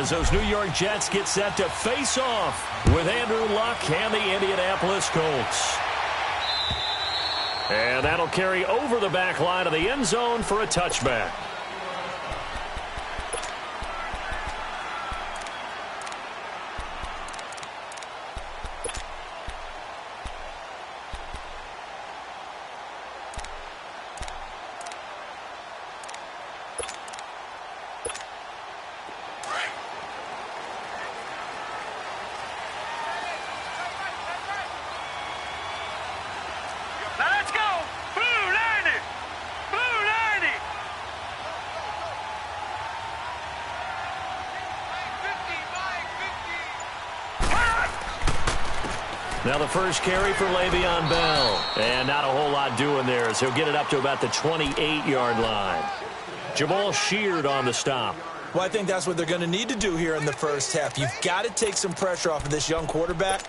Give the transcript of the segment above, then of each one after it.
as those New York Jets get set to face off with Andrew Luck and the Indianapolis Colts. And that'll carry over the back line of the end zone for a touchback. Now the first carry for Le'Veon Bell. And not a whole lot doing there as he'll get it up to about the 28-yard line. Jamal Sheard on the stop. Well, I think that's what they're going to need to do here in the first half. You've got to take some pressure off of this young quarterback,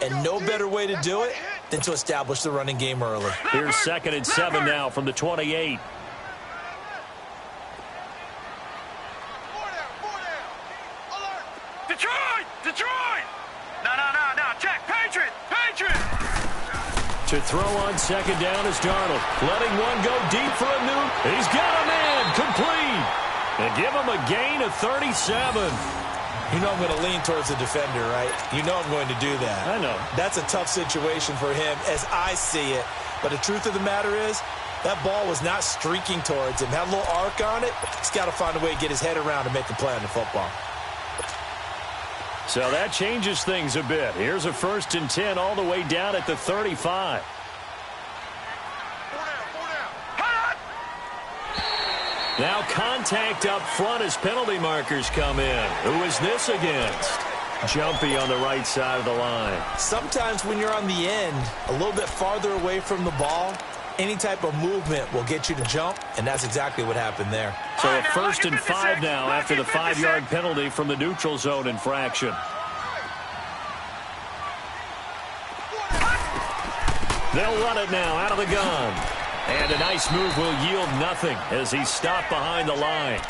and no better way to do it than to establish the running game early. Here's 2nd and 7 now from the 28. To throw on 2nd down is Darnold. Letting one go deep for a new. He's got a man complete. And give him a gain of 37. You know I'm going to lean towards the defender, right? You know I'm going to do that. I know. That's a tough situation for him as I see it. But the truth of the matter is, that ball was not streaking towards him. Had a little arc on it. He's got to find a way to get his head around and make a play on the football. So that changes things a bit. Here's a 1st and 10 all the way down at the 35. Now contact up front as penalty markers come in. Who is this against? Jumpy on the right side of the line. Sometimes when you're on the end, a little bit farther away from the ball, any type of movement will get you to jump, and that's exactly what happened there. So a 1st and 5 now after the 5-yard penalty from the neutral zone infraction. They'll run it now out of the gun. And a nice move will yield nothing as he's stopped behind the line.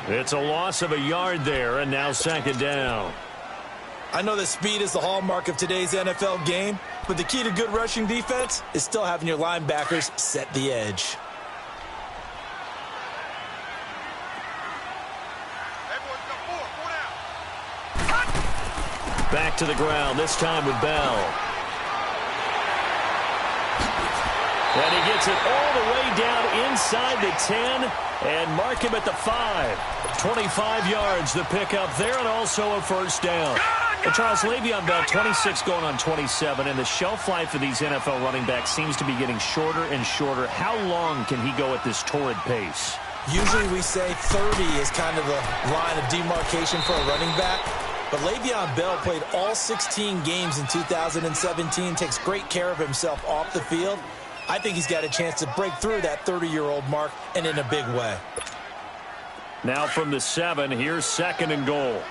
It's a loss of a yard there, and now 2nd down. I know that speed is the hallmark of today's NFL game, but the key to good rushing defense is still having your linebackers set the edge. Back to the ground, this time with Bell. And he gets it all the way down inside the 10 and mark him at the 5. 25 yards the pickup there, and also a 1st down. And Charles, Le'Veon Bell, 26 going on 27, and the shelf life of these NFL running backs seems to be getting shorter and shorter. How long can he go at this torrid pace? Usually we say 30 is kind of the line of demarcation for a running back. But Le'Veon Bell played all 16 games in 2017, takes great care of himself off the field. I think he's got a chance to break through that 30-year-old mark, and in a big way. Now from the 7, here's 2nd and goal.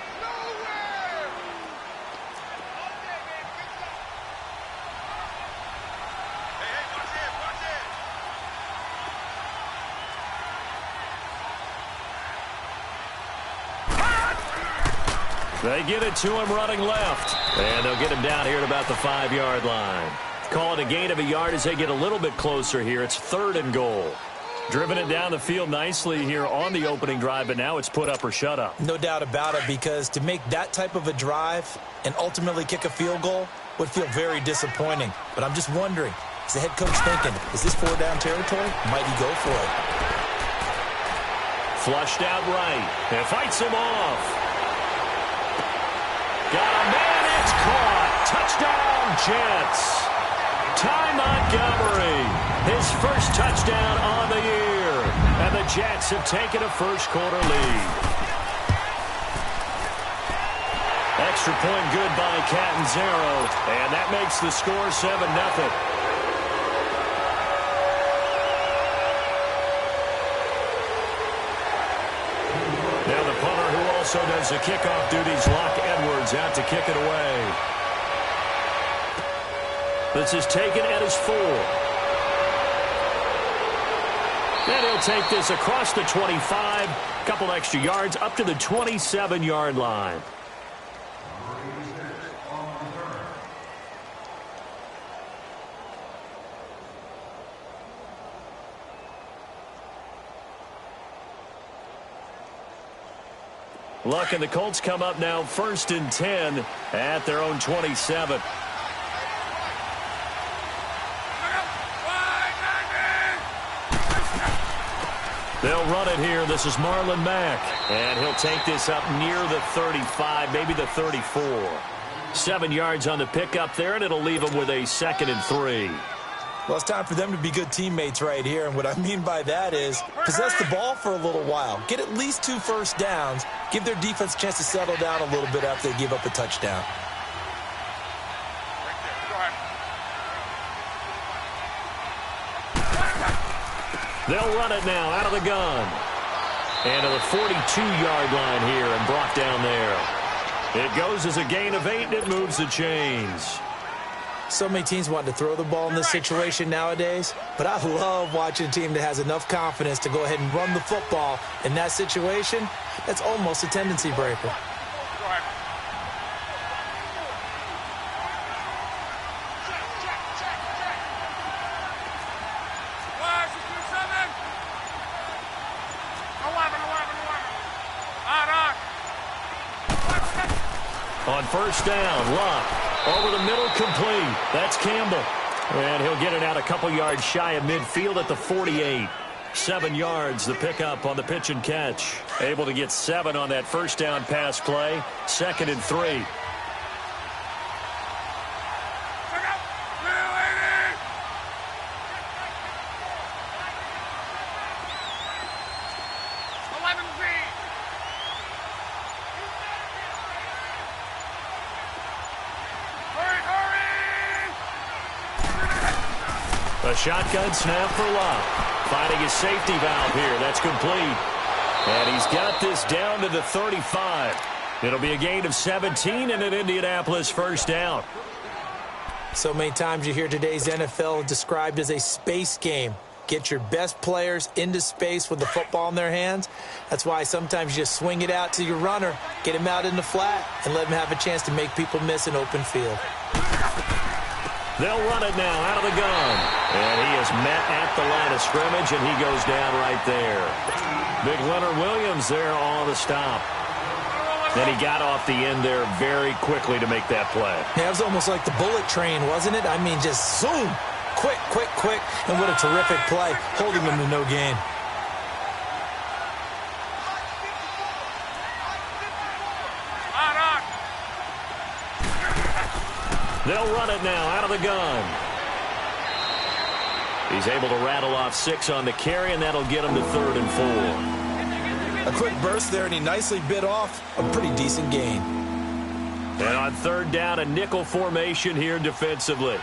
They get it to him running left. And they'll get him down here at about the 5-yard line. Call it a gain of a yard as they get a little bit closer here. It's 3rd and goal. Driven it down the field nicely here on the opening drive, but now it's put up or shut up. No doubt about it, because to make that type of a drive and ultimately kick a field goal would feel very disappointing. But I'm just wondering, is the head coach thinking, is this 4-down territory? Might he go for it? Flushed out right. And fights him off. Got a man, it's caught. Touchdown, Jets. Ty Montgomery, his first touchdown on the year. And the Jets have taken a first-quarter lead. Extra point good by Catanzaro, and that makes the score 7-0. Now the punter who also does the kickoff duties, Locke Edwards, out to kick it away. This is taken at his 4. And he'll take this across the 25, a couple extra yards up to the 27-yard line. Luck and the Colts come up now 1st and 10 at their own 27. They'll run it here. This is Marlon Mack. And he'll take this up near the 35, maybe the 34. 7 yards on the pickup there, and it'll leave them with a 2nd and 3. Well, it's time for them to be good teammates right here. And what I mean by that is possess the ball for a little while. Get at least 2 first downs. Give their defense a chance to settle down a little bit after they give up a touchdown. They'll run it now out of the gun. And to the 42-yard line here and brought down there. It goes as a gain of 8, and it moves the chains. So many teams want to throw the ball in this situation nowadays, but I love watching a team that has enough confidence to go ahead and run the football in that situation. That's almost a tendency breaker. On first down, Luck. Over the middle, complete. That's Campbell. And he'll get it out a couple yards shy of midfield at the 48. 7 yards, the pickup on the pitch and catch. Able to get 7 on that first down pass play. 2nd and 3. A shotgun snap for Luck. Finding his safety valve here. That's complete. And he's got this down to the 35. It'll be a gain of 17 and an Indianapolis first down. So many times you hear today's NFL described as a space game. Get your best players into space with the football in their hands. That's why sometimes you just swing it out to your runner, get him out in the flat, and let him have a chance to make people miss an open field. They'll run it now out of the gun. And he is met at the line of scrimmage, and he goes down right there. Big Leonard Williams there on the stop. Then he got off the end there very quickly to make that play. Yeah, it was almost like the bullet train, wasn't it? I mean, just zoom. Quick, quick, quick. And what a terrific play, holding him to no gain. They'll run it now out of the gun. He's able to rattle off 6 on the carry, and that'll get him to 3rd and 4. A quick burst there, and he nicely bit off a pretty decent gain. And on 3rd down, a nickel formation here defensively.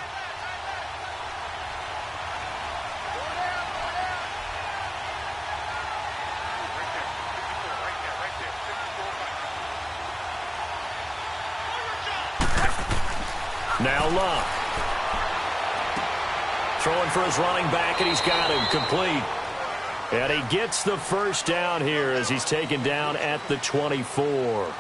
Now Luck. Throwing for his running back, and he's got him complete. And he gets the first down here as he's taken down at the 24.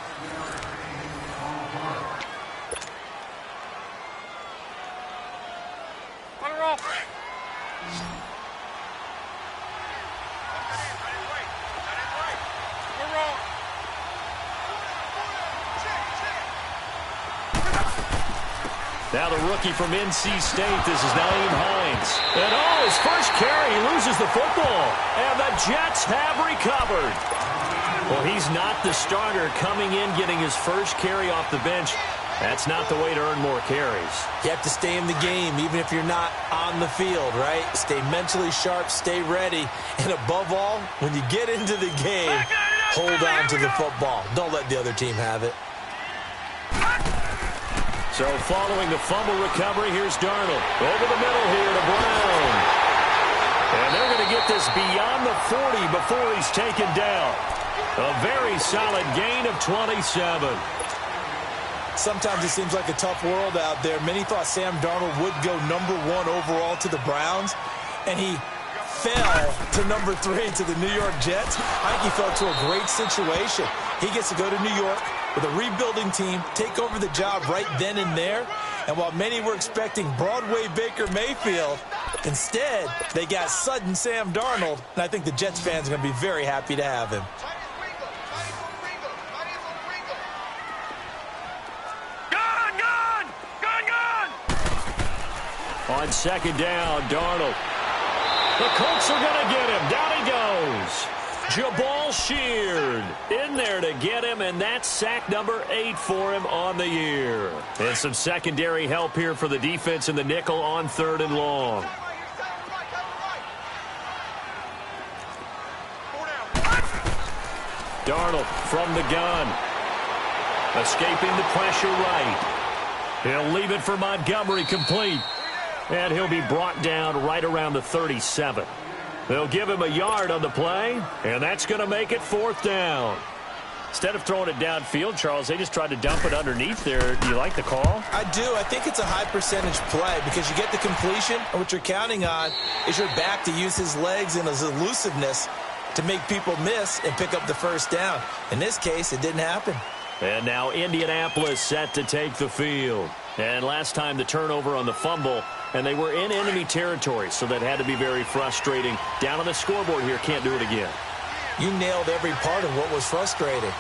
Now the rookie from NC State, this is Nyheim Hines. And his first carry, he loses the football. And the Jets have recovered. Well, he's not the starter coming in, getting his first carry off the bench. That's not the way to earn more carries. You have to stay in the game, even if you're not on the field, right? Stay mentally sharp, stay ready. And above all, when you get into the game, hold on to the football. Don't let the other team have it. So following the fumble recovery, here's Darnold. Over the middle here to Brown. And they're going to get this beyond the 40 before he's taken down. A very solid gain of 27. Sometimes it seems like a tough world out there. Many thought Sam Darnold would go #1 overall to the Browns, and he fell to number 3 to the New York Jets. I think he fell to a great situation. He gets to go to New York with a rebuilding team, take over the job right then and there. And while many were expecting Broadway Baker Mayfield, instead, they got sudden Sam Darnold. And I think the Jets fans are going to be very happy to have him. On second down, Darnold. The Colts are going to get him. Down he goes. Jabal Sheard in there to get him, and that's sack number 8 for him on the year. And some secondary help here for the defense in the nickel on 3rd and long. Darnold from the gun. Escaping the pressure right. He'll leave it for Montgomery, complete. And he'll be brought down right around the 37. They'll give him a yard on the play, and that's going to make it 4th down. Instead of throwing it downfield, Charles, they just tried to dump it underneath there. Do you like the call? I do. I think it's a high percentage play because you get the completion, and what you're counting on is your back to use his legs and his elusiveness to make people miss and pick up the 1st down. In this case, it didn't happen. And now Indianapolis set to take the field. And last time the turnover on the fumble, and they were in enemy territory, so that had to be very frustrating. Down on the scoreboard here, can't do it again. You nailed every part of what was frustrating.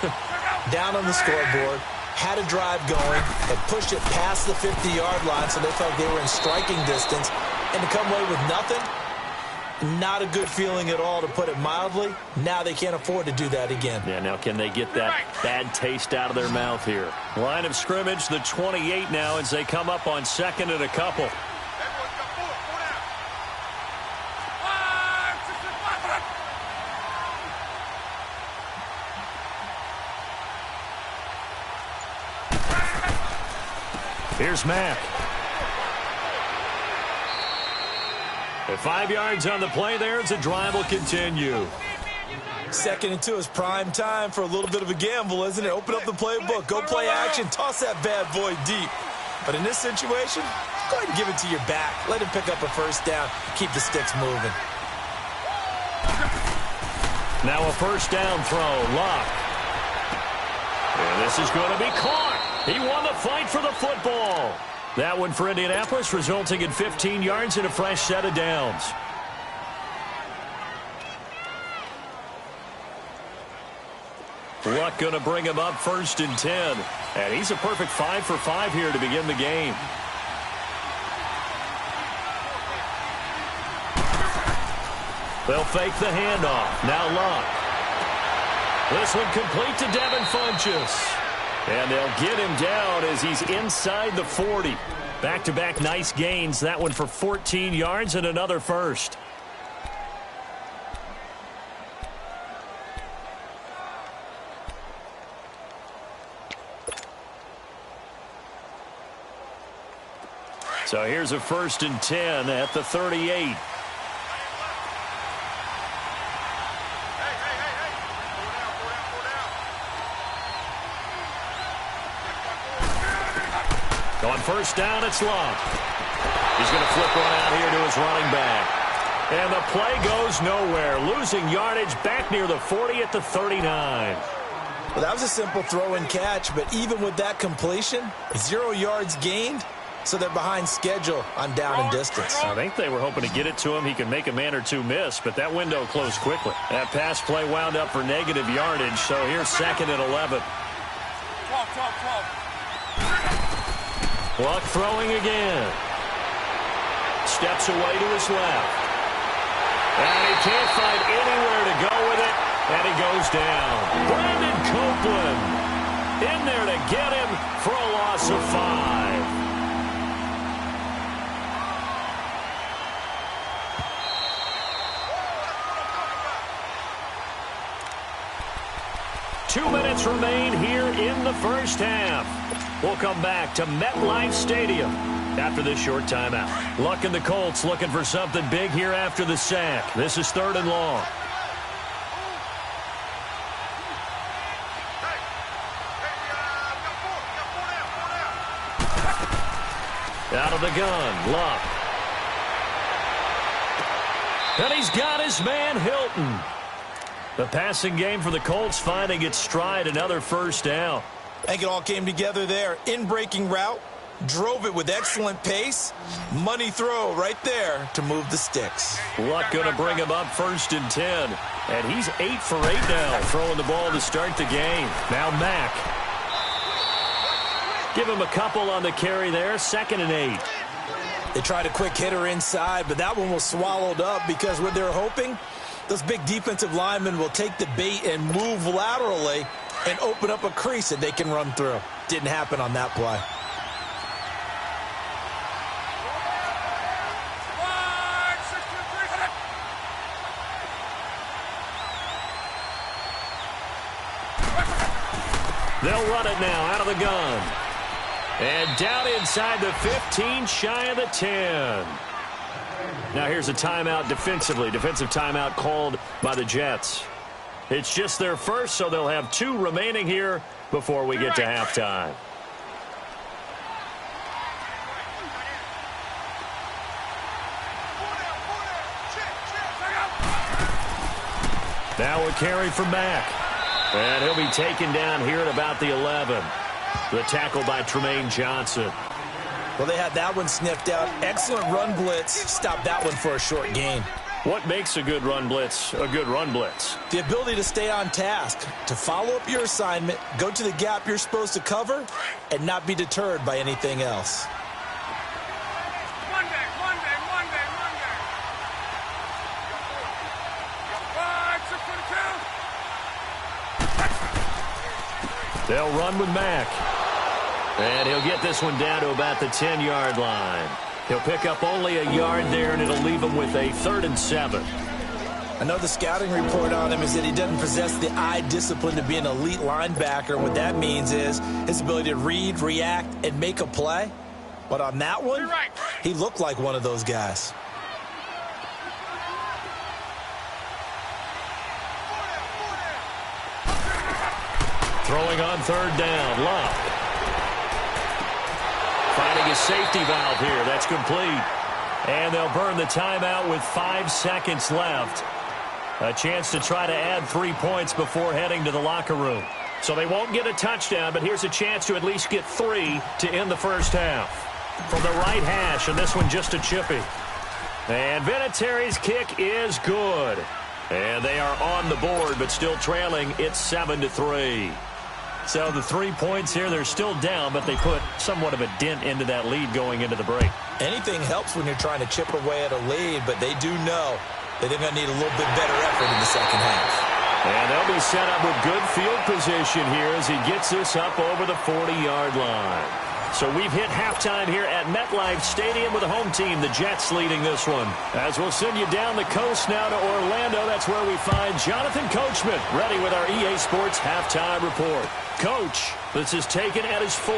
Down on the scoreboard, had a drive going, and pushed it past the 50-yard line so they felt they were in striking distance, and to come away with nothing, not a good feeling at all, to put it mildly. Now they can't afford to do that again. Yeah, now can they get that bad taste out of their mouth here? Line of scrimmage, the 28 now, as they come up on 2nd and a couple. Here's Mack. At 5 yards on the play there, as the drive will continue. 2nd and 2 is prime time for a little bit of a gamble, isn't it? Open up the playbook, go play action, toss that bad boy deep. But in this situation, go ahead and give it to your back. Let him pick up a 1st down, keep the sticks moving. Now a 1st down throw, Luck. And this is going to be caught. He won the fight for the football. That one for Indianapolis, resulting in 15 yards and a fresh set of downs. Luck going to bring him up 1st and 10. And he's a perfect 5 for 5 here to begin the game. They'll fake the handoff. Now Luck. This one complete to Devin Funchess. And they'll get him down as he's inside the 40. Back-to-back nice gains. That one for 14 yards and another first. So here's a 1st and 10 at the 38. On 1st down, it's Luck. He's going to flip one out here to his running back. And the play goes nowhere. Losing yardage back near the 40 at the 39. Well, that was a simple throw and catch, but even with that completion, 0 yards gained, so they're behind schedule on down and distance. I think they were hoping to get it to him. He could make a man or two miss, but that window closed quickly. That pass play wound up for negative yardage, so here's 2nd and 11. 12. Luck throwing again. Steps away to his left. And he can't find anywhere to go with it. And he goes down. Brandon Copeland in there to get him for a loss of 5. Two minutes remain here in the 1st half. We'll come back to MetLife Stadium after this short timeout. Luck and the Colts looking for something big here after the sack. This is 3rd and long. Out of the gun, Luck. And he's got his man, Hilton. The passing game for the Colts finding its stride, another first down. I think it all came together there. In-breaking route, drove it with excellent pace. Money throw right there to move the sticks. Luck going to bring him up 1st and 10. And he's 8 for 8 now, throwing the ball to start the game. Now Mack. Give him a couple on the carry there, 2nd and 8. They tried a quick hitter inside, but that one was swallowed up because what they're hoping, those big defensive linemen will take the bait and move laterally and open up a crease that they can run through. Didn't happen on that play. They'll run it now out of the gun. And down inside the 15, shy of the 10. Now here's a timeout defensively. Defensive timeout called by the Jets. It's just their first, so they'll have 2 remaining here before we get to halftime. Now a carry from Mack. And he'll be taken down here at about the 11. The tackle by Tremaine Johnson. Well, they had that one sniffed out. Excellent run blitz. Stopped that one for a short gain. What makes a good run blitz a good run blitz? The ability to stay on task, to follow up your assignment, go to the gap you're supposed to cover, and not be deterred by anything else. Monday. They'll run with Mack. And he'll get this one down to about the 10-yard line. He'll pick up only a yard there, and it'll leave him with a 3rd and 7. I know the scouting report on him is that he doesn't possess the eye discipline to be an elite linebacker. What that means is his ability to read, react, and make a play. But on that one, he looked like one of those guys. Throwing on 3rd down, Luck. Finding a safety valve here. That's complete. And they'll burn the timeout with 5 seconds left. A chance to try to add 3 points before heading to the locker room. So they won't get a touchdown, but here's a chance to at least get 3 to end the first half. From the right hash, and this one just a chippy. And Vinatieri's kick is good. And they are on the board, but still trailing. It's 7-3. So the 3 points here, they're still down, but they put somewhat of a dent into that lead going into the break. Anything helps when you're trying to chip away at a lead, but they do know that they're going to need a little bit better effort in the second half. And they'll be set up with good field position here as he gets this up over the 40-yard line. So we've hit halftime here at MetLife Stadium with the home team, the Jets, leading this one. As we'll send you down the coast now to Orlando, that's where we find Jonathan Coachman, ready with our EA Sports halftime report. Coach, this is taken at his 4.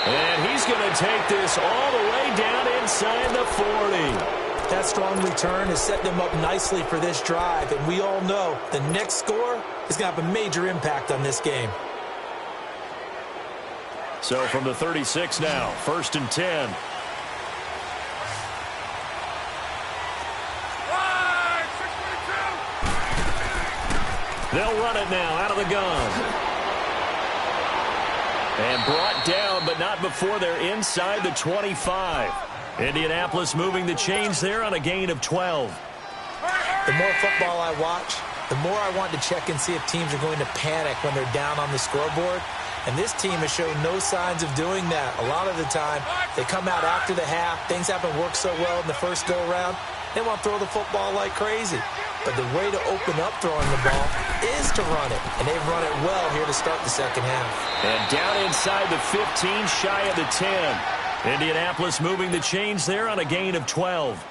And he's going to take this all the way down inside the 40. That strong return has set them up nicely for this drive, and we all know the next score is going to have a major impact on this game. So from the 36 now, 1st and 10. They'll run it now out of the gun. And brought down, but not before they're inside the 25. Indianapolis moving the chains there on a gain of 12. The more football I watch, the more I want to check and see if teams are going to panic when they're down on the scoreboard. And this team has shown no signs of doing that. A lot of the time, they come out after the half. Things haven't worked so well in the first go-around. They want to throw the football like crazy. But the way to open up throwing the ball is to run it. And they've run it well here to start the second half. And down inside the 15, shy of the 10. Indianapolis moving the chains there on a gain of 12.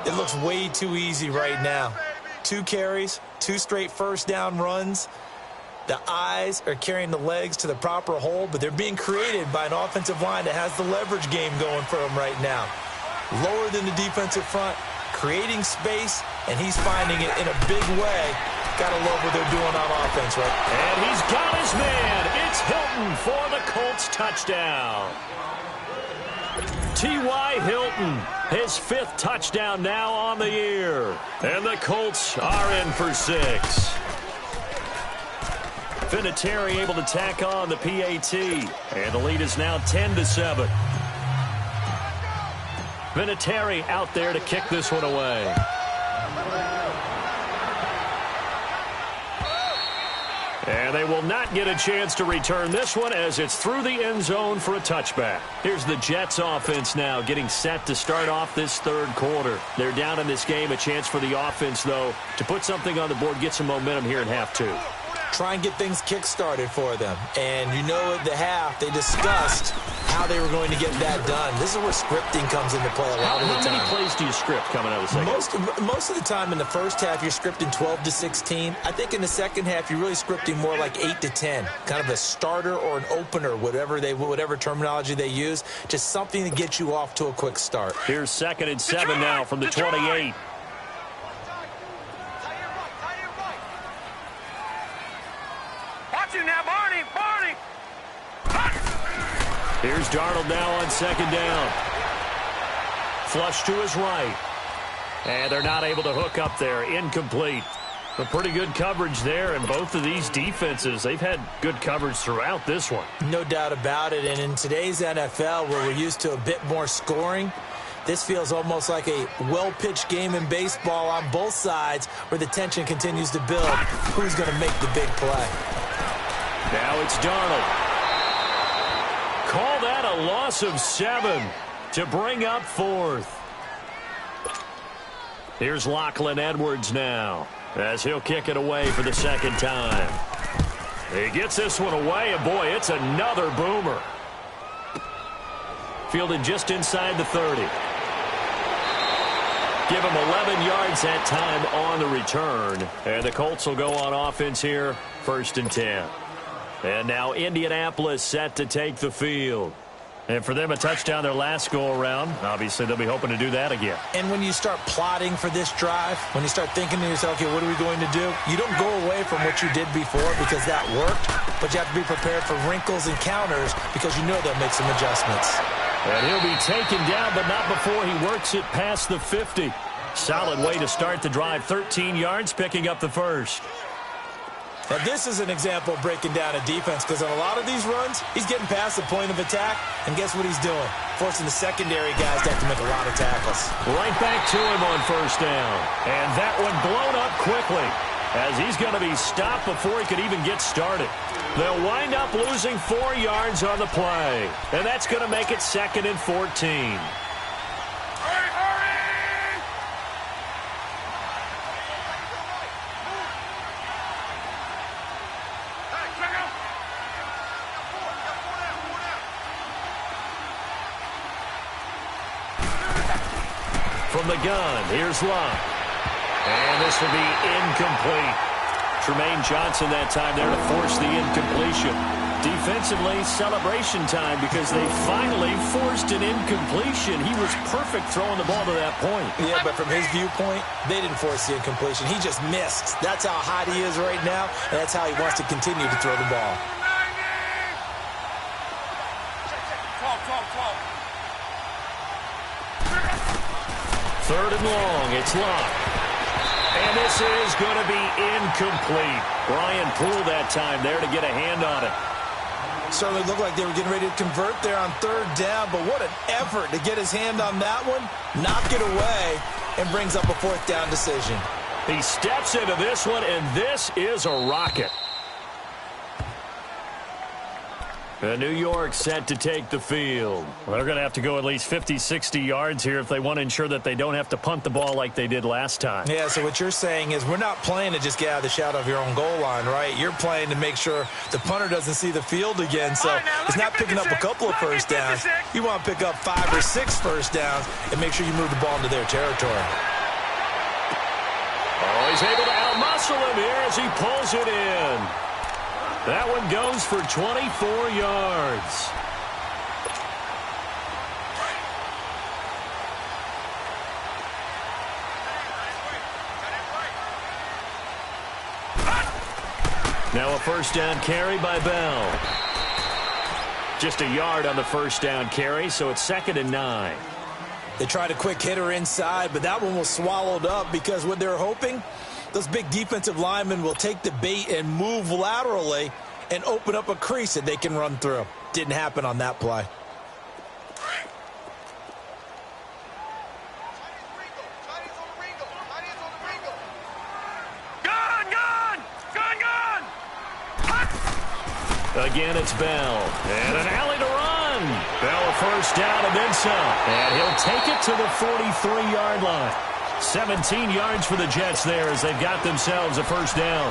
It looks way too easy right now. 2 carries, 2 straight first down runs. The eyes are carrying the legs to the proper hole, but they're being created by an offensive line that has the leverage game going for them right now. Lower than the defensive front, creating space, and he's finding it in a big way Gotta love what they're doing on offense, right? And he's got his man. It's Hilton for the Colts touchdown. T.Y. Hilton, his 5th touchdown now on the year. And the Colts are in for 6. Vinatieri able to tack on the PAT. And the lead is now 10-7. Vinatieri out there to kick this one away. And they will not get a chance to return this one as it's through the end zone for a touchback. Here's the Jets offense now getting set to start off this 3rd quarter. They're down in this game. A chance for the offense, though, to put something on the board, get some momentum here in half 2. Try and get things kick-started for them. And you know at the half, they discussed how they were going to get that done. This is where scripting comes into play a lot of the time. How many plays do you script coming out of the second? Most of the time in the first half, you're scripting 12 to 16. I think in the second half, you're really scripting more like 8 to 10. Kind of a starter or an opener, whatever terminology they use. Just something to get you off to a quick start. Here's 2nd and 7 now from the 28. Here's Darnold now on 2nd down. Flush to his right. And they're not able to hook up there. Incomplete. But pretty good coverage there. And both of these defenses, they've had good coverage throughout this one. No doubt about it. And in today's NFL, where we're used to a bit more scoring, this feels almost like a well-pitched game in baseball on both sides where the tension continues to build. Who's going to make the big play? Now it's Darnold. Call that a loss of 7 to bring up 4th. Here's Lachlan Edwards now as he'll kick it away for the 2nd time. He gets this one away, and boy, it's another boomer. Fielded just inside the 30. Give him 11 yards that time on the return. And the Colts will go on offense here, 1st and 10. And now Indianapolis set to take the field. And for them, a touchdown their last go-around. Obviously, they'll be hoping to do that again. And when you start plotting for this drive, when you start thinking to yourself, okay, what are we going to do? You don't go away from what you did before because that worked, but you have to be prepared for wrinkles and counters because you know they'll make some adjustments. And he'll be taken down, but not before he works it past the 50. Solid way to start the drive. 13 yards, picking up the 1st. Now, this is an example of breaking down a defense because on a lot of these runs, he's getting past the point of attack, and guess what he's doing? Forcing the secondary guys to have to make a lot of tackles. Right back to him on 1st down. And that one blown up quickly as he's going to be stopped before he could even get started. They'll wind up losing 4 yards on the play, and that's going to make it 2nd and 14. From the gun, here's Locke. And this will be incomplete. Tremaine Johnson that time there to force the incompletion. Defensively, celebration time because they finally forced an incompletion. He was perfect throwing the ball to that point. Yeah, but from his viewpoint, they didn't force the incompletion. He just missed. That's how hot he is right now, and that's how he wants to continue to throw the ball. 3rd and long, it's Locke. And this is going to be incomplete. Brian Poole that time there to get a hand on it. Certainly looked like they were getting ready to convert there on 3rd down, but what an effort to get his hand on that one, knock it away, and brings up a 4th down decision. He steps into this one, and this is a rocket. New York set to take the field. Well, they're going to have to go at least 50, 60 yards here if they want to ensure that they don't have to punt the ball like they did last time. Yeah, so what you're saying is we're not playing to just get out of the shadow of your own goal line, right? You're playing to make sure the punter doesn't see the field again. So it's not picking up a couple of 1st downs. You want to pick up 5 or 6 1st downs and make sure you move the ball into their territory. Oh, he's able to outmuscle him here as he pulls it in. That one goes for 24 yards. Now a first down carry by Bell. Just a yard on the first down carry, so it's 2nd and 9. They tried a quick hitter inside, but that one was swallowed up because what they're hoping, those big defensive linemen will take the bait and move laterally and open up a crease that they can run through. Didn't happen on that play. Again, it's Bell. And an alley to run. Bell a first down and then some. And he'll take it to the 43-yard line. 17 yards for the Jets there as they've got themselves a first down.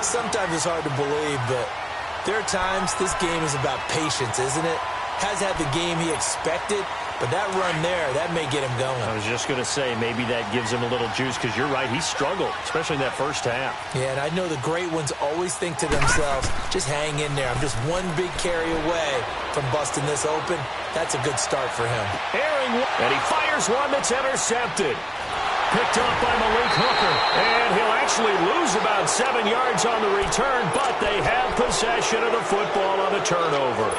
Sometimes it's hard to believe, but there are times this game is about patience, isn't it? Has had the game he expected, but that run there, that may get him going. I was just going to say, maybe that gives him a little juice because you're right, he struggled, especially in that first half. Yeah, and I know the great ones always think to themselves, just hang in there. I'm just one big carry away from busting this open. That's a good start for him. And he fires one that's intercepted. Picked up by Malik Hooker. And he'll actually lose about 7 yards on the return, but they have possession of the football on the turnover.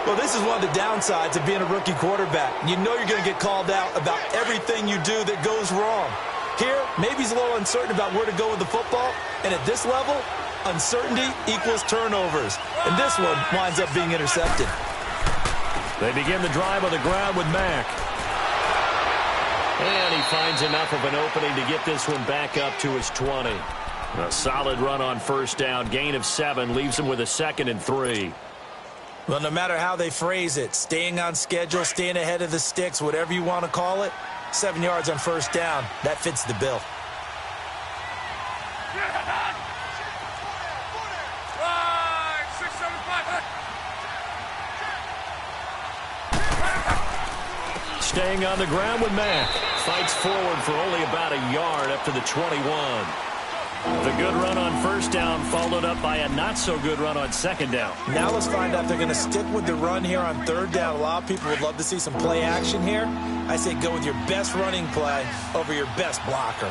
Well, this is one of the downsides of being a rookie quarterback. You know you're going to get called out about everything you do that goes wrong. Here, maybe he's a little uncertain about where to go with the football. And at this level, uncertainty equals turnovers. And this one winds up being intercepted. They begin the drive on the ground with Mack. And he finds enough of an opening to get this one back up to his 20. A solid run on first down. Gain of 7 leaves him with a 2nd and 3. Well, no matter how they phrase it, staying on schedule, staying ahead of the sticks, whatever you want to call it, 7 yards on first down, that fits the bill. Staying on the ground with Mack. Fights forward for only about a yard up to the 21. The good run on first down followed up by a not-so-good run on second down. Now let's find out if they're going to stick with the run here on third down. A lot of people would love to see some play action here. I say go with your best running play over your best blocker.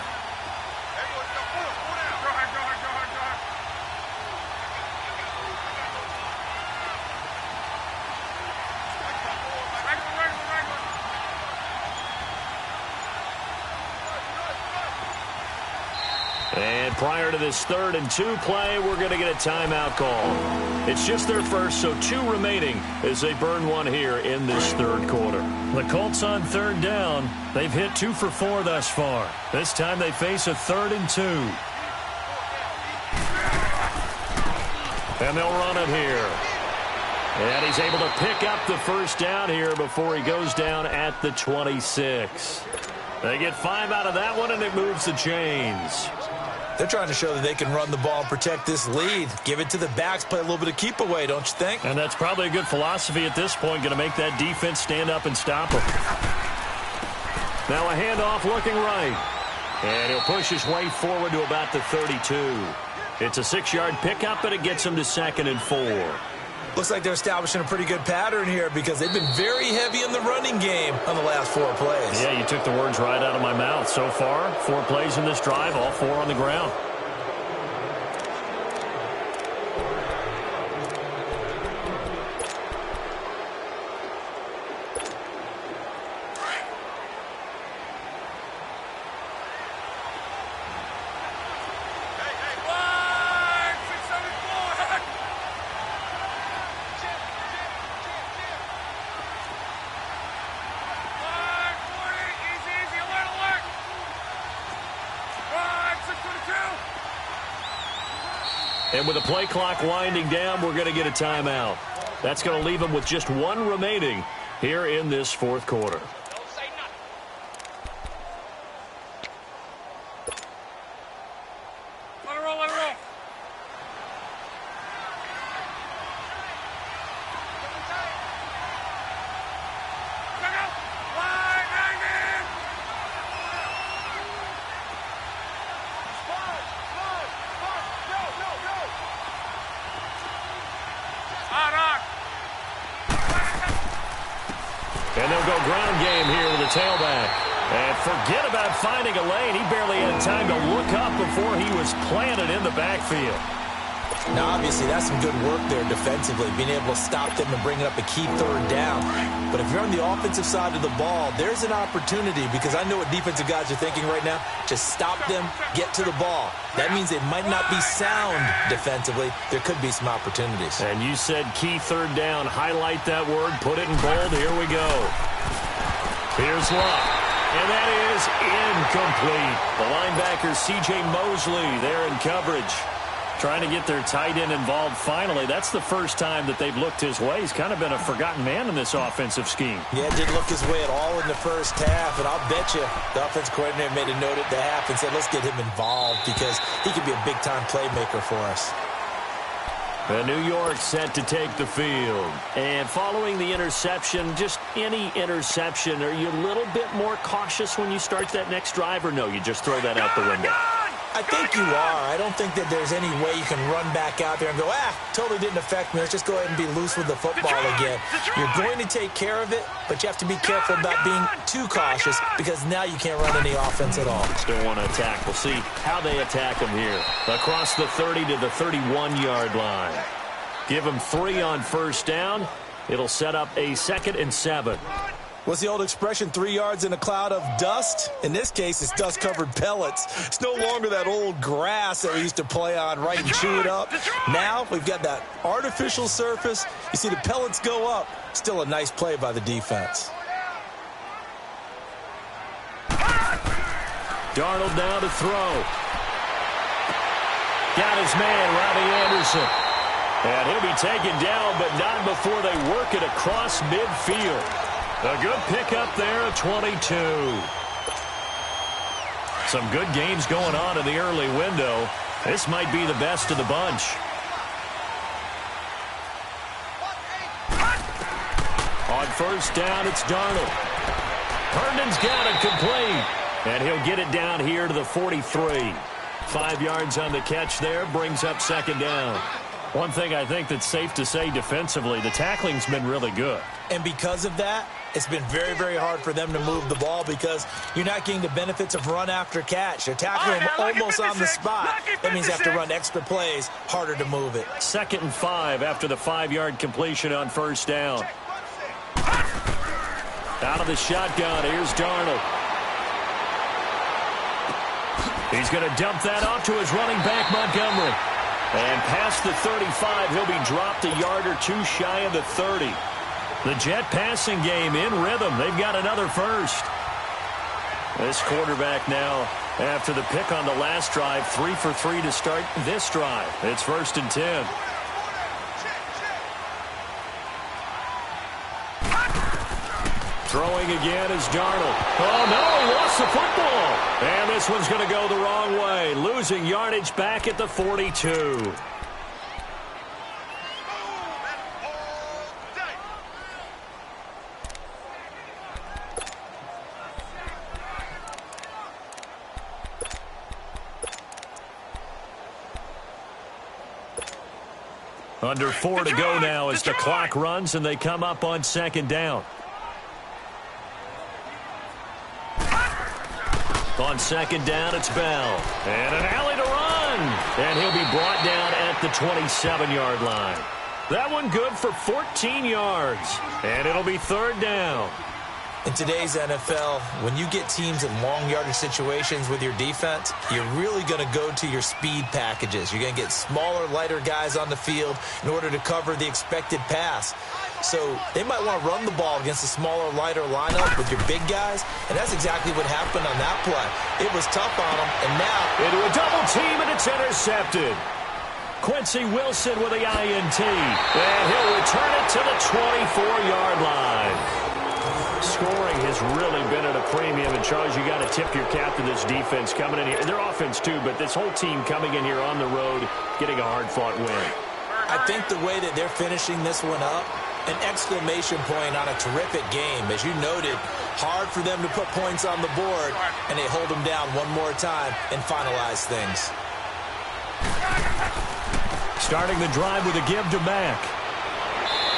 And prior to this 3rd and 2 play, we're going to get a timeout call. It's just their first, so 2 remaining as they burn one here in this 3rd quarter. The Colts on 3rd down. They've hit 2 for 4 thus far. This time they face a 3rd and 2. And they'll run it here. And he's able to pick up the first down here before he goes down at the 26. They get 5 out of that one, and it moves the chains. They're trying to show that they can run the ball and protect this lead. Give it to the backs, play a little bit of keep away, don't you think? And that's probably a good philosophy at this point, going to make that defense stand up and stop them. Now a handoff looking right. And he'll push his way forward to about the 32. It's a 6-yard pickup, but it gets him to 2nd and 4. Looks like they're establishing a pretty good pattern here because they've been very heavy in the running game on the last 4 plays. Yeah, you took the words right out of my mouth. So far, 4 plays in this drive, all 4 on the ground. And with the play clock winding down, we're going to get a timeout. That's going to leave them with just 1 remaining here in this 4th quarter. Let it roll, let it roll. And they'll go ground game here with the tailback. And forget about finding a lane. He barely had time to look up before he was planted in the backfield. Now, obviously, that's some good work there defensively, being able to stop them and bringing up a key third down. But if you're on the offensive side of the ball, there's an opportunity, because I know what defensive guys are thinking right now. Just stop them, get to the ball. That means they might not be sound defensively. There could be some opportunities. And you said key third down. Highlight that word. Put it in bold. Here we go. Here's Luck. And that is incomplete. The linebacker, C.J. Mosley, there in coverage. Trying to get their tight end involved finally. That's the first time that they've looked his way. He's kind of been a forgotten man in this offensive scheme. Yeah, didn't look his way at all in the first half. And I'll bet you the offense coordinator made a note at the half and said, let's get him involved because he could be a big-time playmaker for us. And New York set to take the field. And following the interception, just any interception, are you a little bit more cautious when you start that next drive, or no, you just throw that out the window? I think you are. I don't think that there's any way you can run back out there and go, totally didn't affect me. Let's just go ahead and be loose with the football again. You're going to take care of it, but you have to be careful about being too cautious because now you can't run any offense at all. Still want to attack. We'll see how they attack them here. Across the 30 to the 31-yard line. Give them 3 on first down. It'll set up a 2nd and 7. What's the old expression, 3 yards in a cloud of dust? In this case, it's dust-covered pellets. It's no longer that old grass that we used to play on, right, and chew it up. Now we've got that artificial surface. You see the pellets go up. Still a nice play by the defense. Darnold now to throw. Got his man, Robbie Anderson. And he'll be taken down, but not before they work it across midfield. A good pickup there at 22. Some good games going on in the early window. This might be the best of the bunch. On first down, it's Darnold. Herndon's got it complete. And he'll get it down here to the 43. 5 yards on the catch there, brings up 2nd down. One thing I think that's safe to say defensively, the tackling's been really good. And because of that, it's been very, very hard for them to move the ball because you're not getting the benefits of run after catch. They're tackling them almost on the spot. That means they have to run extra plays, harder to move it. 2nd and 5 after the 5-yard completion on first down. Out of the shotgun, here's Darnold. He's going to dump that off to his running back, Montgomery. And past the 35, he'll be dropped a yard or two shy of the 30. The Jet passing game in rhythm. They've got another first. This quarterback now, after the pick on the last drive, 3 for 3 to start this drive. It's 1st and 10. Throwing again is Darnold. Oh, no, he lost the football. And this one's going to go the wrong way. Losing yardage back at the 42. Under 4 to go now as the clock runs and they come up on 2nd down. On 2nd down, it's Bell. And an alley to run. And he'll be brought down at the 27-yard line. That one good for 14 yards. And it'll be 3rd down. In today's NFL, when you get teams in long yardage situations with your defense, you're really going to go to your speed packages. You're going to get smaller, lighter guys on the field in order to cover the expected pass. So they might want to run the ball against a smaller, lighter lineup with your big guys, and that's exactly what happened on that play. It was tough on them, and now into a double team, and it's intercepted. Quincy Wilson with the INT, and he'll return it to the 24-yard line. Scoring has really been at a premium, and Charles, you got to tip your cap to this defense coming in here. Their offense too, but this whole team coming in here on the road, getting a hard-fought win. I think the way that they're finishing this one up, an exclamation point on a terrific game. As you noted, hard for them to put points on the board, and they hold them down one more time and finalize things. Starting the drive with a give to Mack.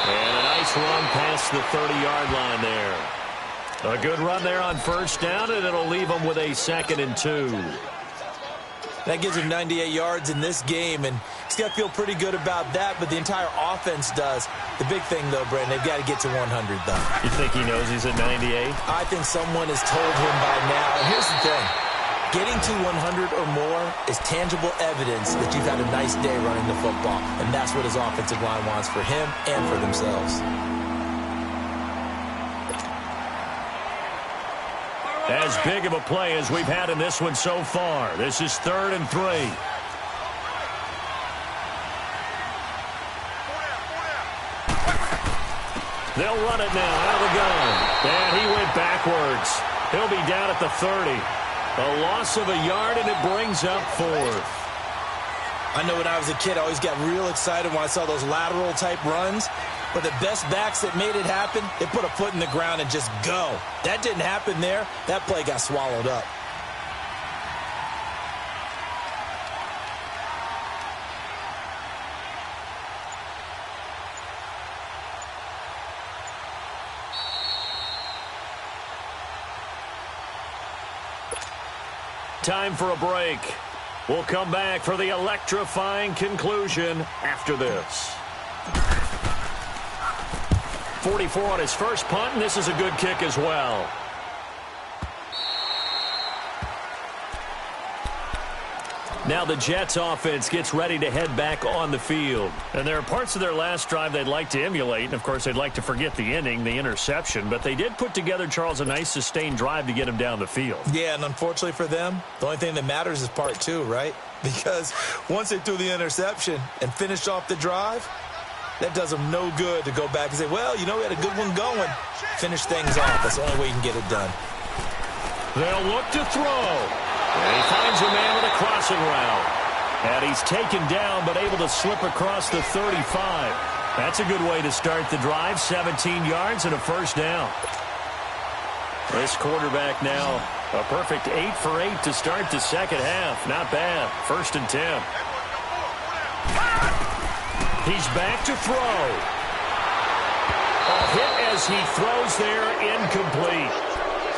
And a nice run past the 30-yard line there. A good run there on first down, and it'll leave them with a 2nd and 2. That gives him 98 yards in this game, and he's got to feel pretty good about that, but the entire offense does. The big thing, though, Brandon, they've got to get to 100, though. You think he knows he's at 98? I think someone has told him by now. And here's the thing. Getting to 100 or more is tangible evidence that you've had a nice day running the football, and that's what his offensive line wants for him and for themselves. As big of a play as we've had in this one so far. This is 3rd and 3. They'll run it now out of the gun. And he went backwards. He'll be down at the 30. A loss of a yard, and it brings up 4th. I know when I was a kid, I always got real excited when I saw those lateral-type runs. But the best backs that made it happen, they put a foot in the ground and just go. That didn't happen there. That play got swallowed up. Time for a break. We'll come back for the electrifying conclusion after this. 44 on his first punt, and this is a good kick as well. Now the Jets offense gets ready to head back on the field. And there are parts of their last drive they'd like to emulate. And, of course, they'd like to forget the inning, the interception. But they did put together, Charles, a nice sustained drive to get him down the field. Yeah, and unfortunately for them, the only thing that matters is part 2, right? Because once they threw the interception and finished off the drive, that does them no good to go back and say, well, you know, we had a good one going. Finish things off. That's the only way you can get it done. They'll look to throw. And he finds a man with a crossing route. And he's taken down but able to slip across the 35. That's a good way to start the drive. 17 yards and a first down. This quarterback now a perfect 8 for 8 to start the second half. Not bad. 1st and 10. He's back to throw. A hit as he throws there, incomplete.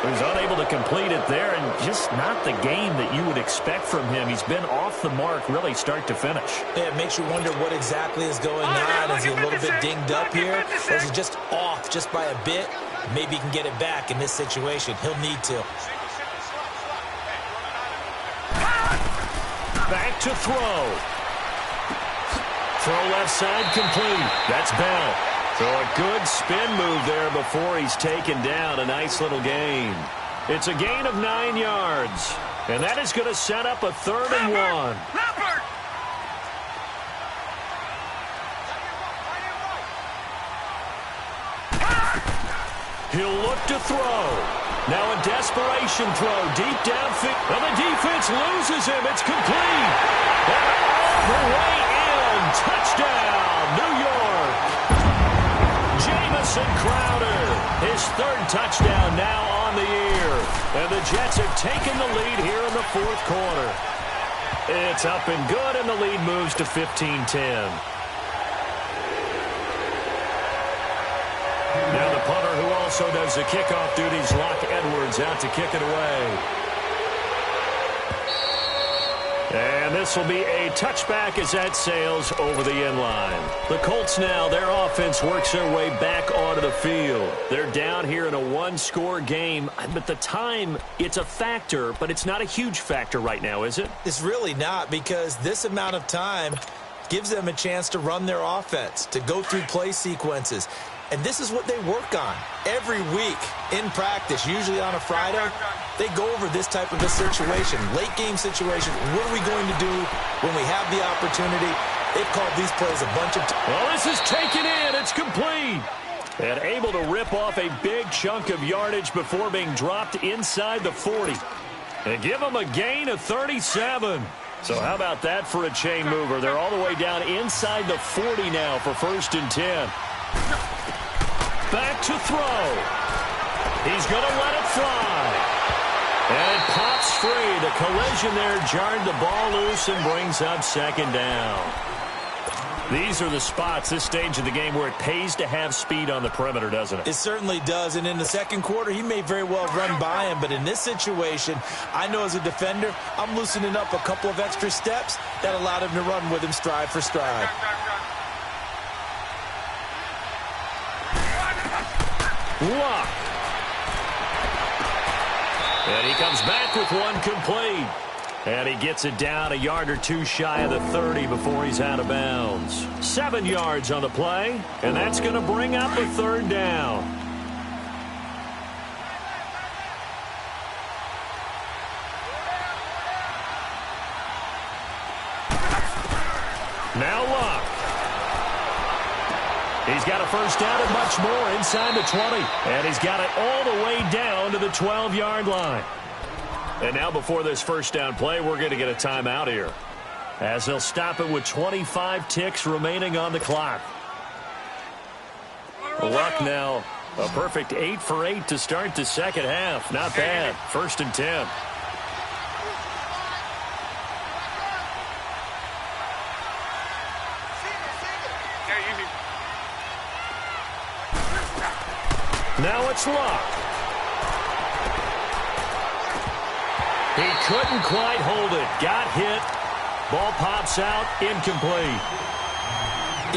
So he's unable to complete it there, and just not the game that you would expect from him. He's been off the mark really start to finish. Yeah, it makes you wonder what exactly is going on. Is he a little bit dinged up here, or is he just off just by a bit? Maybe he can get it back in this situation. He'll need to. Back to throw. Throw left side complete. That's Bell. So a good spin move there before he's taken down. A nice little gain. It's a gain of 9 yards. And that is going to set up a 3rd and 1. He'll look to throw. Now a desperation throw deep downfield. And the defense loses him. It's complete. And all the way in. Touchdown, New York. Jamison Crowder, his 3rd touchdown now on the year. And the Jets have taken the lead here in the 4th quarter. It's up and good, and the lead moves to 15-10. Now the punter who also does the kickoff duties, Locke Edwards, out to kick it away. And this will be a touchback as that sails over the end line. The Colts now, their offense works their way back onto the field. They're down here in a 1-score game. But the time, it's a factor, but it's not a huge factor right now, is it? It's really not, because this amount of time gives them a chance to run their offense, to go through play sequences. And this is what they work on every week in practice, usually on a Friday. They go over this type of a situation, late game situation. What are we going to do when we have the opportunity? They've called these plays a bunch of times. Well, this is taken in. It's complete. And able to rip off a big chunk of yardage before being dropped inside the 40. And give them a gain of 37. So how about that for a chain mover? They're all the way down inside the 40 now for 1st and 10. Back to throw. He's going to let it fly. And it pops free. The collision there jarred the ball loose and brings up 2nd down. These are the spots, this stage of the game, where it pays to have speed on the perimeter, doesn't it? It certainly does, and in the second quarter, he may very well run by him, but in this situation, I know as a defender, I'm loosening up a couple of extra steps that allowed him to run with him stride for stride. Luck. And he comes back with one complete. And he gets it down a yard or two shy of the 30 before he's out of bounds. 7 yards on the play, and that's going to bring up a third down. Now Luck. He's got a first down and much more inside the 20. And he's got it all the way down to the 12-yard line. And now before this first down play, we're going to get a timeout here, as they'll stop it with 25 ticks remaining on the clock. Luck now a perfect 8 for 8 to start the second half. Not bad. 1st and 10. Now it's Luck. He couldn't quite hold it. Got hit. Ball pops out. Incomplete.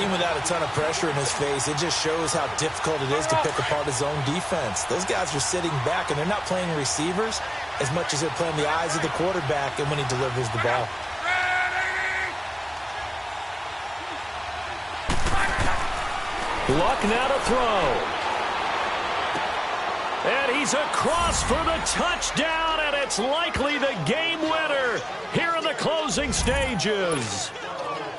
Even without a ton of pressure in his face, it just shows how difficult it is to pick apart his own defense. Those guys are sitting back, and they're not playing receivers as much as they're playing the eyes of the quarterback and when he delivers the ball. Luck now to throw. And he's across for the touchdown, and it's likely the game winner here in the closing stages.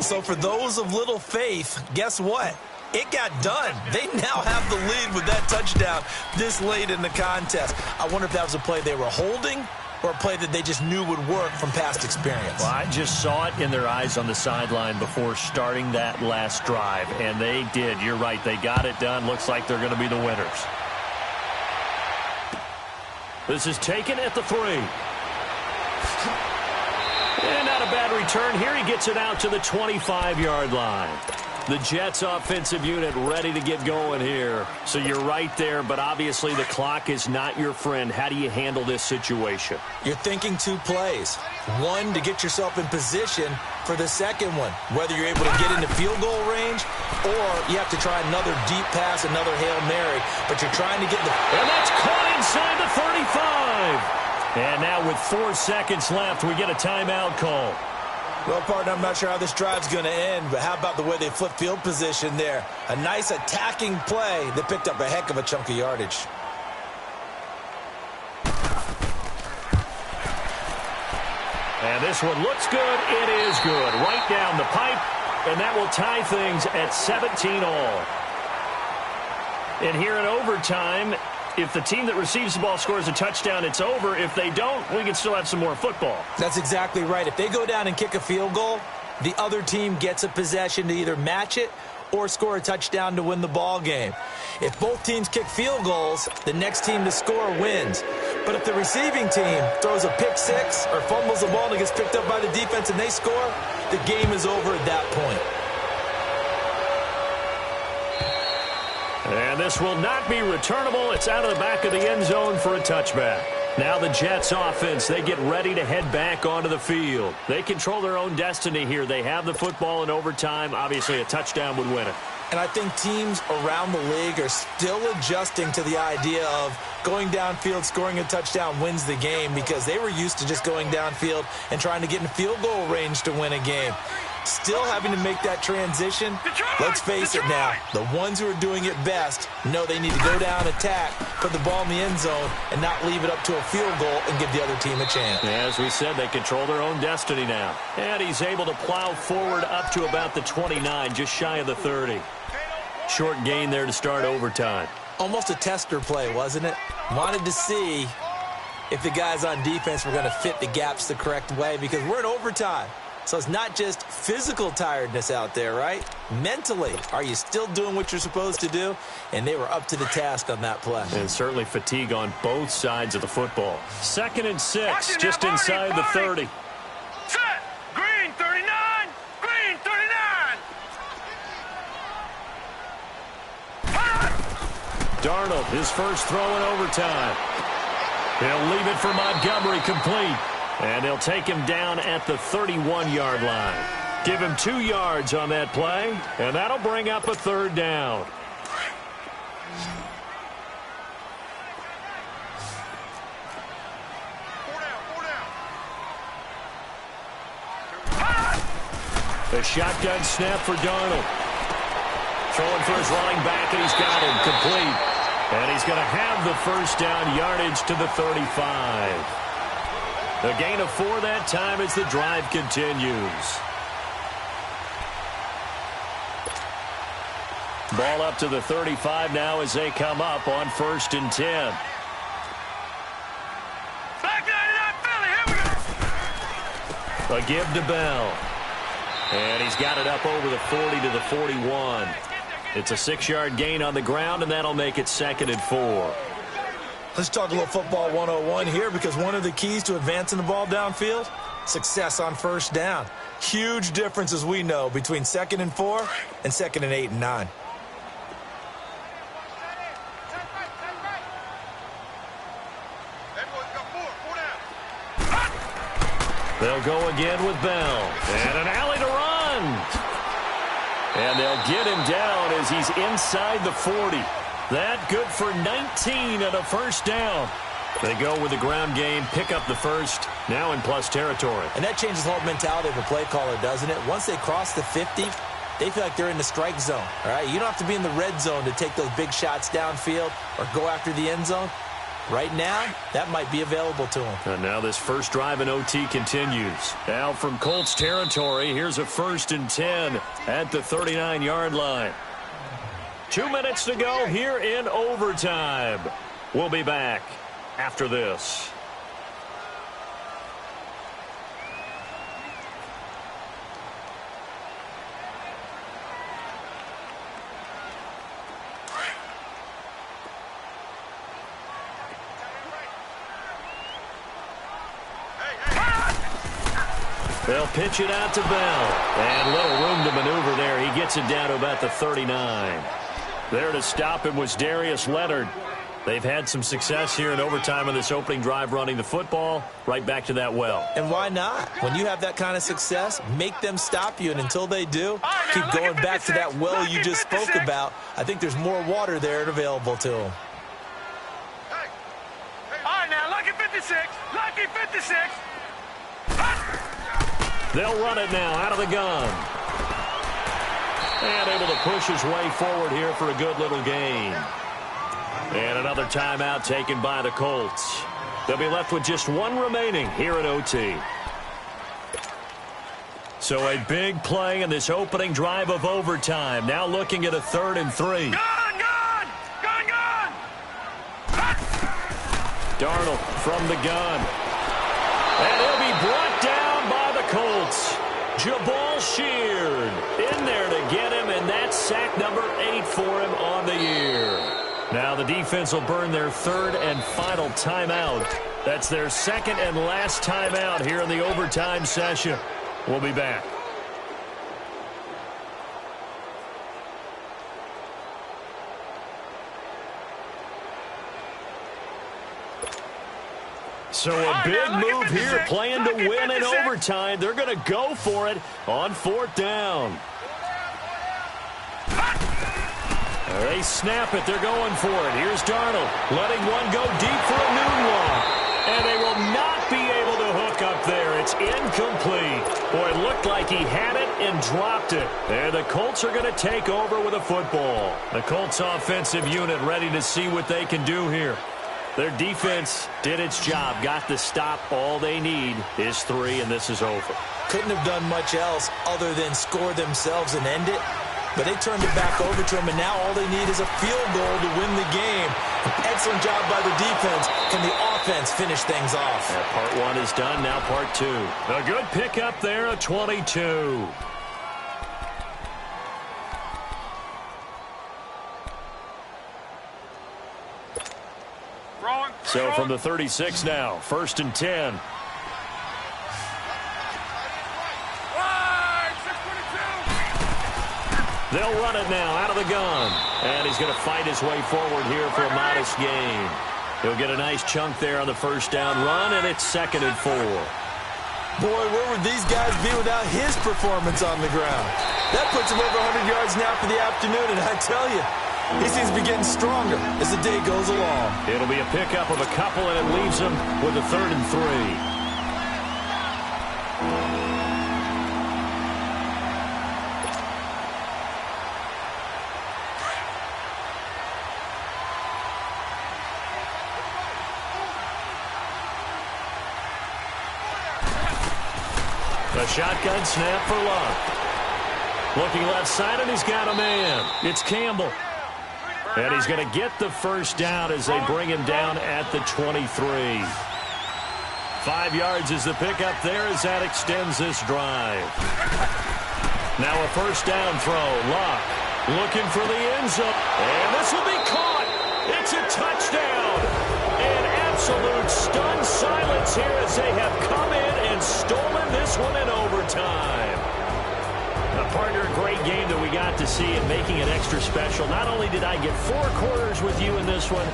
So for those of little faith, guess what? It got done. They now have the lead with that touchdown this late in the contest. I wonder if that was a play they were holding or a play that they just knew would work from past experience. Well, I just saw it in their eyes on the sideline before starting that last drive, and they did. You're right. They got it done. Looks like they're going to be the winners. This is taken at the 3. And not a bad return here. He gets it out to the 25-yard line. The Jets offensive unit ready to get going here. So you're right there, but obviously the clock is not your friend. How do you handle this situation? You're thinking 2 plays. One, to get yourself in position for the second one, whether you're able to get into field goal range or you have to try another deep pass, another Hail Mary, but you're trying to get the... And that's caught inside the 35. And now with 4 seconds left, we get a timeout call. Well, partner, I'm not sure how this drive's going to end, but how about the way they flip field position there? A nice attacking play that picked up a heck of a chunk of yardage. And this one looks good. It is good. Right down the pipe, and that will tie things at 17 all. And here in overtime, if the team that receives the ball scores a touchdown, it's over. If they don't, we can still have some more football. That's exactly right. If they go down and kick a field goal, the other team gets a possession to either match it or score a touchdown to win the ball game. If both teams kick field goals, the next team to score wins. But if the receiving team throws a pick 6 or fumbles the ball and it gets picked up by the defense and they score, the game is over at that point. And this will not be returnable. It's out of the back of the end zone for a touchback. Now the Jets offense, they get ready to head back onto the field. They control their own destiny here. They have the football in overtime. Obviously, a touchdown would win it. And I think teams around the league are still adjusting to the idea of going downfield, scoring a touchdown wins the game, because they were used to just going downfield and trying to get in field goal range to win a game. Still having to make that transition. Let's face it now, the ones who are doing it best know they need to go down, attack, put the ball in the end zone, and not leave it up to a field goal and give the other team a chance. As we said, they control their own destiny now. And he's able to plow forward up to about the 29, just shy of the 30. Short gain there to start overtime. Almost a tester play, wasn't it? Wanted to see if the guys on defense were going to fit the gaps the correct way, because we're in overtime. So it's not just physical tiredness out there, right? Mentally, are you still doing what you're supposed to do? And they were up to the task on that play. And certainly fatigue on both sides of the football. 2nd and 6, just inside the 30. Set! Green 39! Green 39! Darnold, his first throw in overtime. He'll leave it for Montgomery complete. And he'll take him down at the 31-yard line. Give him 2 yards on that play, and that'll bring up a third down. The shotgun snap for Darnold. Throwing for his running back, and he's got him complete. And he's going to have the first down yardage to the 35. A gain of 4 that time as the drive continues. Ball up to the 35 now as they come up on 1st and 10. A give to Bell. And he's got it up over the 40 to the 41. It's a 6-yard gain on the ground, and that'll make it 2nd and 4. Let's talk a little football 101 here, because one of the keys to advancing the ball downfield, success on first down. Huge difference, as we know, between 2nd and 4 and 2nd and 8 and 9. They'll go again with Bell. And an alley to run. And they'll get him down as he's inside the 40. That good for 19 and a first down. They go with the ground game, pick up the first, now in plus territory. And that changes the whole mentality of a play caller, doesn't it? Once they cross the 50, they feel like they're in the strike zone. All right, you don't have to be in the red zone to take those big shots downfield or go after the end zone. Right now, that might be available to him. And now this first drive in OT continues. Now from Colts territory, here's a 1st and 10 at the 39-yard line. 2 minutes to go here in overtime. We'll be back after this. They'll pitch it out to Bell. And little room to maneuver there. He gets it down to about the 39. There to stop him was Darius Leonard. They've had some success here in overtime on this opening drive running the football. Right back to that well. And why not? When you have that kind of success, make them stop you. And until they do, keep going back to that well you just spoke about. I think there's more water there available to them. All right, now, lucky 56. Lucky 56. They'll run it now out of the gun. And able to push his way forward here for a good little gain. And another timeout taken by the Colts. They'll be left with just 1 remaining here at OT. So a big play in this opening drive of overtime. Now looking at a 3rd and 3. Darnold from the gun. And he'll be brought down by the Colts. Jabal Sheard in there to get him, and that's sack number 8 for him on the year. Now the defense will burn their 3rd and final timeout. That's their 2nd and last timeout here in the overtime session. We'll be back. So a big move here, playing to win in overtime. They're going to go for it on 4th down. They snap it. They're going for it. Here's Darnold letting one go deep for a moonwalk. And they will not be able to hook up there. It's incomplete. Boy, it looked like he had it and dropped it. And the Colts are going to take over with a football. The Colts offensive unit ready to see what they can do here. Their defense did its job, got the stop. All they need is 3, and this is over. Couldn't have done much else other than score themselves and end it. But they turned it back over to him, and now all they need is a field goal to win the game. An excellent job by the defense. Can the offense finish things off? Part 1 is done, now part 2. A good pickup there, a 22. So from the 36 now, 1st and 10. They'll run it now out of the gun. And he's going to fight his way forward here for a modest gain. He'll get a nice chunk there on the first down run, and it's 2nd and 4. Boy, where would these guys be without his performance on the ground? That puts him over 100 yards now for the afternoon, and I tell you, he seems to be getting stronger as the day goes along. It'll be a pickup of a couple, and it leaves him with a 3rd and 3. A shotgun snap for Luck. Looking left side, and he's got a man. It's Campbell. And he's going to get the first down as they bring him down at the 23. 5 yards is the pickup there as that extends this drive. Now a first down throw. Luck looking for the end zone. And this will be caught. It's a touchdown. And absolute stunned silence here as they have come in and stolen this one in overtime. Partner, a great game that we got to see and making it extra special. Not only did I get 4 quarters with you in this one,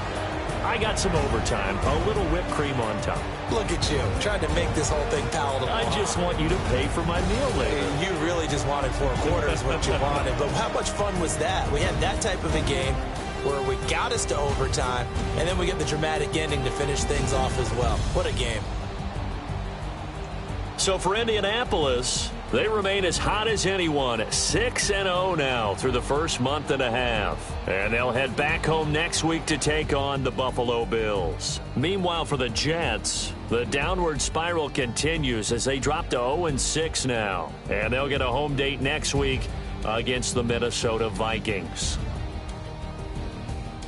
I got some overtime, a little whipped cream on top. Look at you, trying to make this whole thing palatable. I just want you to pay for my meal later. You really just wanted 4 quarters, what you wanted. But how much fun was that? We had that type of a game where we got us to overtime, and then we get the dramatic ending to finish things off as well. What a game. So for Indianapolis, they remain as hot as anyone, 6-0 now through the first month and a half. And they'll head back home next week to take on the Buffalo Bills. Meanwhile, for the Jets, the downward spiral continues as they drop to 0-6 now. And they'll get a home date next week against the Minnesota Vikings.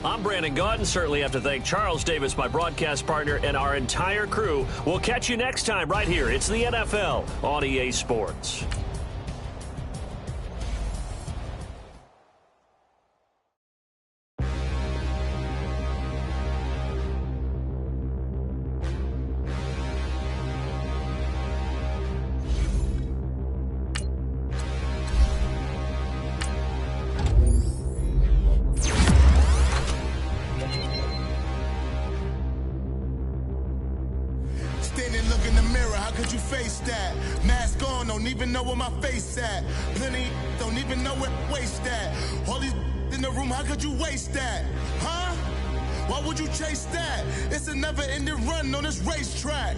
I'm Brandon Gaudin. Certainly have to thank Charles Davis, my broadcast partner, and our entire crew. We'll catch you next time right here. It's the NFL on EA Sports. Don't even know where my face at. Plenty don't even know where waste at. All these in the room, how could you waste that? Huh? Why would you chase that? It's a never-ending run on this racetrack.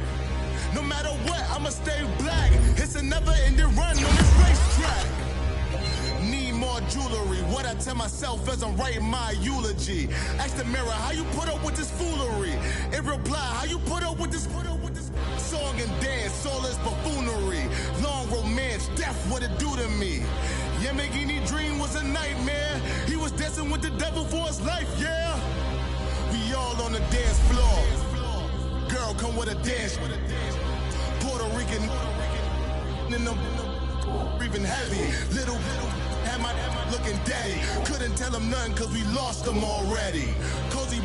No matter what, I'ma stay black. It's a never-ending run on this racetrack. Need more jewelry. What I tell myself as I'm writing my eulogy. Ask the mirror, how you put up with this foolery? It reply, how you put up with this song and dance, all this buffoonery. Long romance, death, what it do to me? Yeah, Yamagini dream was a nightmare. He was dancing with the devil for his life, yeah. We all on the dance floor. Girl, come with a dance. Puerto Rican in the breathing heavy. Little had my looking daddy. Couldn't tell him nothing cause we lost him already. Cozy